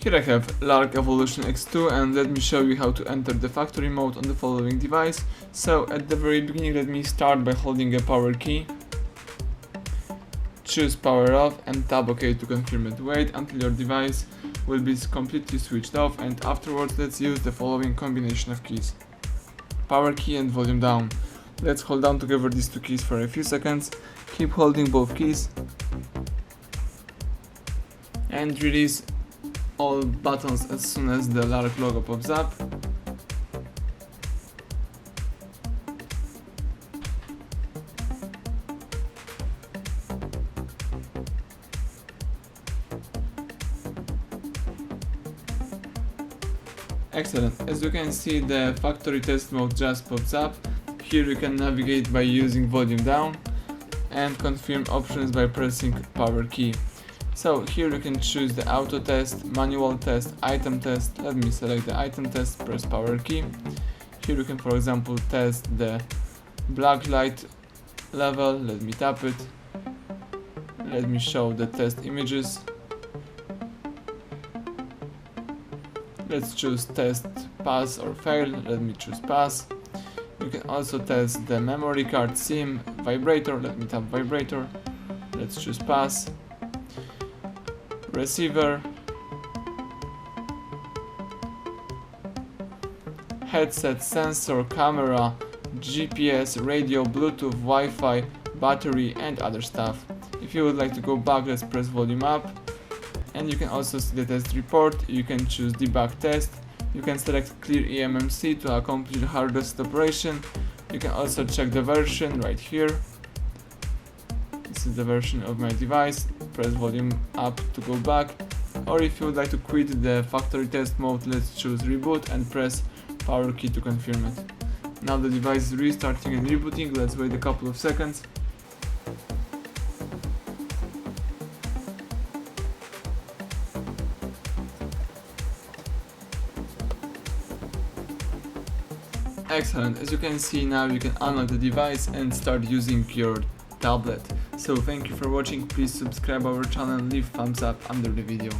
Here I have LARK Evolution X2, and let me show you how to enter the factory mode on the following device. So at the very beginning, let me start by holding a power key. Choose power off and tap OK to confirm it. Wait until your device will be completely switched off, and afterwards let's use the following combination of keys. Power key and volume down. Let's hold down together these two keys for a few seconds. Keep holding both keys and release all buttons as soon as the LARK logo pops up. Excellent. As you can see, the factory test mode just pops up. Here you can navigate by using volume down and confirm options by pressing power key. So here you can choose the auto test, manual test, item test. Let me select the item test, press power key. Here you can, for example, test the black light level. Let me tap it. Let me show the test images. Let's choose test pass or fail. Let me choose pass. You can also test the memory card, SIM, vibrator. Let me tap vibrator. Let's choose pass. Receiver, headset, sensor, camera, GPS, radio, Bluetooth, Wi-Fi, battery and other stuff. If you would like to go back, let's press volume up, and you can also see the test report. You can choose debug test. You can select clear eMMC to accomplish the hard reset operation. You can also check the version right here. This is the version of my device. Press volume up to go back, or if you would like to quit the factory test mode, let's choose reboot and press power key to confirm it. Now the device is restarting and rebooting. Let's wait a couple of seconds. Excellent. As you can see, now you can unlock the device and start using your tablet. So thank you for watching. Please subscribe our channel and leave thumbs up under the video.